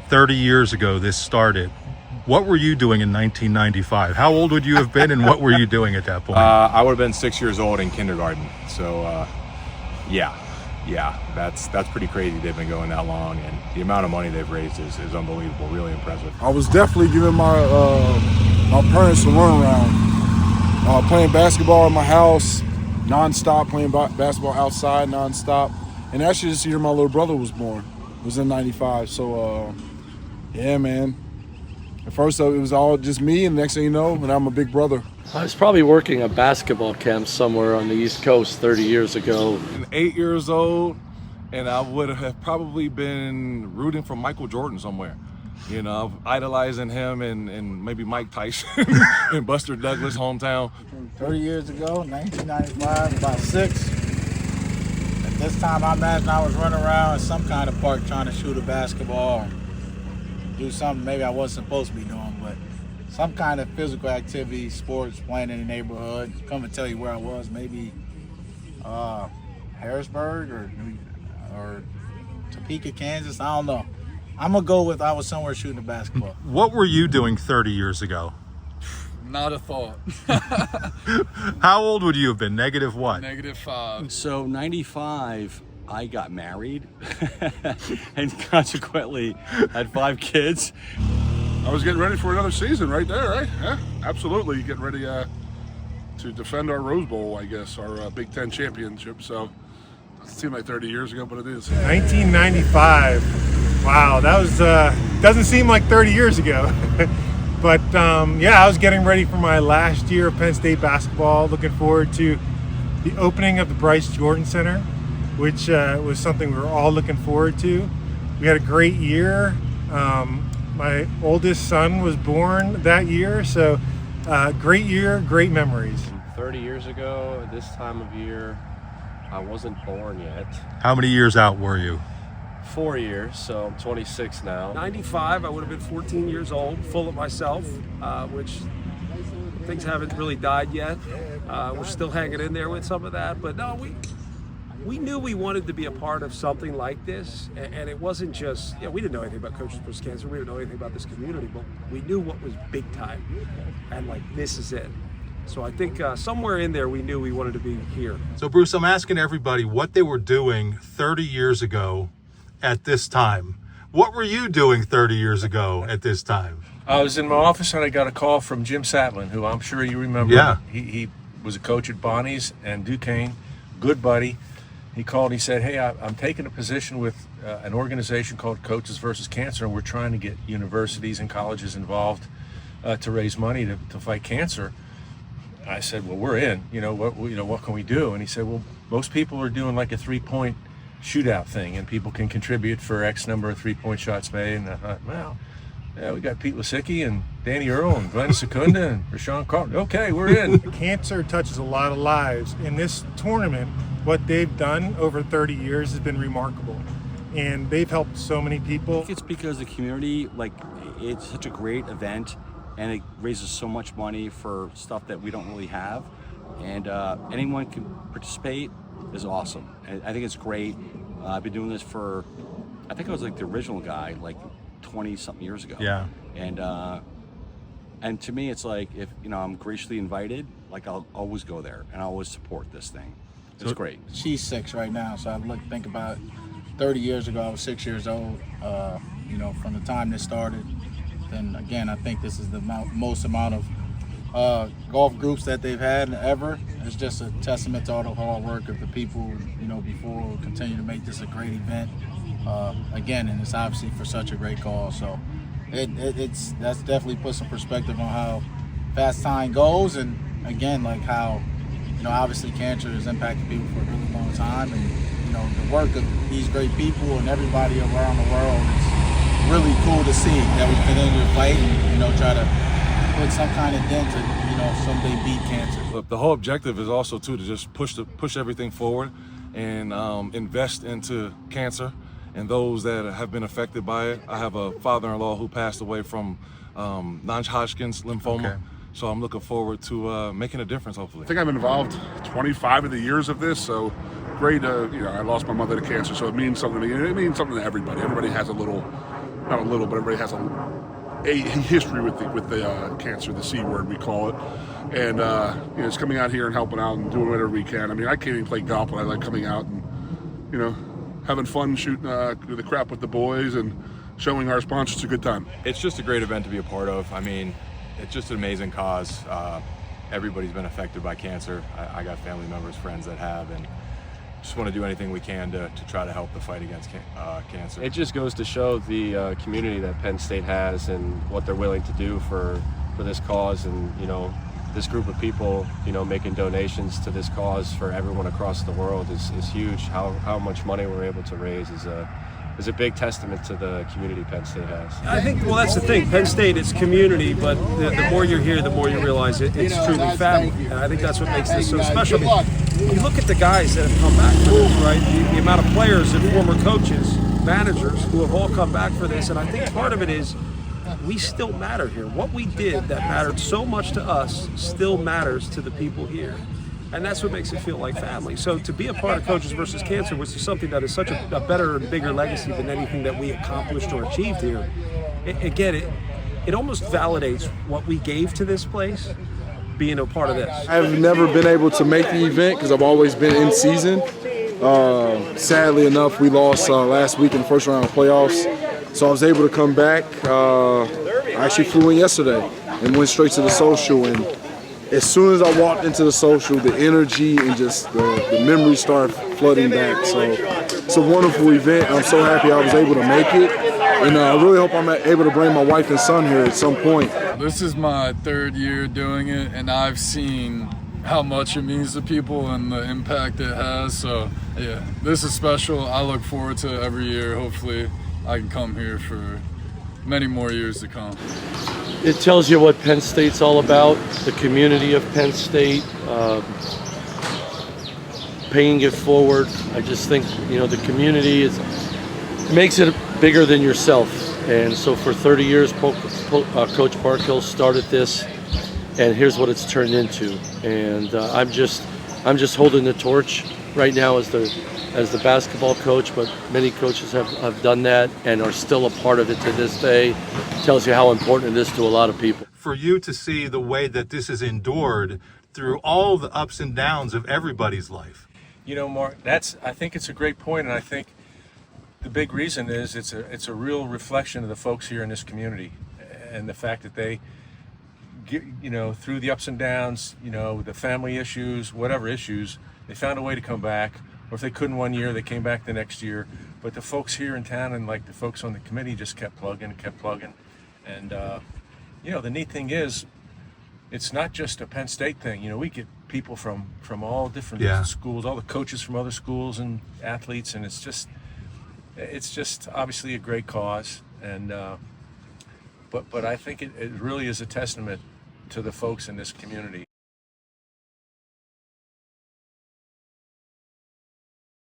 30 years ago this started. What were you doing in 1995? How old would you have been, and what were you doing at that point? I would have been 6 years old in kindergarten. So, yeah, that's pretty crazy. They've been going that long, and the amount of money they've raised is unbelievable. Really impressive. I was definitely giving my parents a runaround. Playing basketball in my house, nonstop. Playing basketball outside, nonstop. And actually, this year my little brother was born. It was in '95. So, yeah, man. At first, it was all just me, and next thing you know, and I'm a big brother. I was probably working a basketball camp somewhere on the East Coast 30 years ago. 8 years old, and I would have probably been rooting for Michael Jordan somewhere. You know, idolizing him and maybe Mike Tyson in Buster Douglas' hometown. 30 years ago, 1995, about 6. At this time, I imagine I was running around in some kind of park trying to shoot a basketball. Do something maybe I wasn't supposed to be doing, but some kind of physical activity, sports, playing in the neighborhood. Come and tell you where I was, maybe Harrisburg or Topeka, Kansas. I don't know. I'm gonna go with I was somewhere shooting a basketball. What were you doing 30 years ago? Not a thought. How old would you have been? Negative what? -5. So 95, I got married and consequently had 5 kids. I was getting ready for another season right there, right? Yeah, absolutely. Getting ready to defend our Rose Bowl, I guess, our Big Ten championship. So it seemed like 30 years ago, but it is. 1995. Wow, that was doesn't seem like 30 years ago. But yeah, I was getting ready for my last year of Penn State basketball. Looking forward to the opening of the Bryce Jordan Center, which was something we were all looking forward to. We had a great year. My oldest son was born that year, so great year, great memories. 30 years ago, this time of year, I wasn't born yet. How many years out were you? 4 years, so I'm 26 now. 95, I would have been 14 years old, full of myself, which things haven't really died yet. We're still hanging in there with some of that, but no, we knew we wanted to be a part of something like this, and it wasn't just, we didn't know anything about Coaches vs. Cancer, we didn't know anything about this community, but we knew what was big time, and like, this is it. So I think somewhere in there we knew we wanted to be here. So Bruce, I'm asking everybody what they were doing 30 years ago at this time. What were you doing 30 years ago at this time? I was in my office and I got a call from Jim Satlin, who I'm sure you remember. Yeah. He was a coach at Bonnie's and Duquesne, good buddy. He called and he said, hey, I'm taking a position with an organization called Coaches vs. Cancer, and we're trying to get universities and colleges involved to raise money to fight cancer. I said, well, we're in. What can we do? And he said, well, most people are doing like a 3-point shootout thing, and people can contribute for X number of 3-point shots made. And I thought, well, yeah, we got Pete Lasicki and Danny Earl and Glenn Secunda and Rashawn Carlton. Okay, we're in. Cancer touches a lot of lives. In this tournament, what they've done over 30 years has been remarkable, and they've helped so many people. It's because the community, it's such a great event, and it raises so much money for stuff that we don't really have, and anyone can participate is awesome. I think it's great. I've been doing this for, I think I was like the original guy, like 20-something years ago. Yeah. And to me, it's like, if I'm graciously invited, like I'll always go there and I'll always support this thing. It's great. She's 6 right now, so I think about 30 years ago, I was 6 years old. From the time this started. Then again, I think this is the most amount of golf groups that they've had ever. It's just a testament to all the hard work of the people, before who continue to make this a great event. Again, and it's obviously for such a great cause. So that's definitely put some perspective on how fast time goes, and again, like how, obviously cancer has impacted people for a really long time, and the work of these great people and everybody around the world is really cool to see that we continue to fight and try to put some kind of dent to someday beat cancer. Look, the whole objective is also to just push everything forward and invest into cancer and those that have been affected by it. I have a father-in-law who passed away from non-Hodgkin's lymphoma. Okay. So I'm looking forward to making a difference, hopefully. I think I've been involved 25 of the years of this, so great. I lost my mother to cancer, so it means something to me. It means something to everybody. Everybody has a little not a little, but everybody has a history with the cancer, the C word we call it, and you know, it's coming out here and helping out and doing whatever we can. I mean, I can't even play golf, but I like coming out and, you know, having fun shooting the crap with the boys and showing our sponsors a good time. It's just a great event to be a part of. I mean, it's just an amazing cause. Everybody's been affected by cancer. I got family members, friends that have, and just want to do anything we can to try to help the fight against cancer. It just goes to show the community that Penn State has and what they're willing to do for this cause, and you know, this group of people, you know, making donations to this cause for everyone across the world is huge. How much money we're able to raise is a big testament to the community Penn State has. I think, well, that's the thing. Penn State, it's community, but the more you're here, the more you realize it's truly family. And I think that's what makes this so special. You look at the guys that have come back for this, right? The amount of players and former coaches, managers who have all come back for this. And I think part of it is we still matter here. What we did that mattered so much to us still matters to the people here. And that's what makes it feel like family. So to be a part of Coaches versus Cancer, which is something that is such a better and bigger legacy than anything that we accomplished or achieved here, it almost validates what we gave to this place, being a part of this. I've never been able to make the event because I've always been in season. Sadly enough, we lost last week in the first round of playoffs, so I was able to come back. I actually flew in yesterday and went straight to the social, and as soon as I walked into the social, the energy and just the memories started flooding back. So it's a wonderful event. I'm so happy I was able to make it, and I really hope I'm able to bring my wife and son here at some point. This is my 3rd year doing it, and I've seen how much it means to people and the impact it has. So yeah, this is special. I look forward to it every year. Hopefully I can come here for many more years to come. It tells you what Penn State's all about, the community of Penn State, paying it forward. I just think, you know, the community it makes it bigger than yourself. And so for 30 years, Coach Parkhill started this, and here's what it's turned into. And I'm just holding the torch right now as the basketball coach, but many coaches have done that and are still a part of it to this day. It tells you how important it is to a lot of people. For you to see the way that this is endured through all the ups and downs of everybody's life. You know, Mark, I think it's a great point, and I think the big reason is it's a real reflection of the folks here in this community, and the fact that they, you know, through the ups and downs, you know, the family issues, whatever issues, they found a way to come back. Or if they couldn't one year, they came back the next year. But the folks here in town and like the folks on the committee just kept plugging. And you know, the neat thing is, it's not just a Penn State thing. You know, we get people from all different schools, all the coaches from other schools and athletes, and it's just obviously a great cause. And but I think it really is a testament to the folks in this community.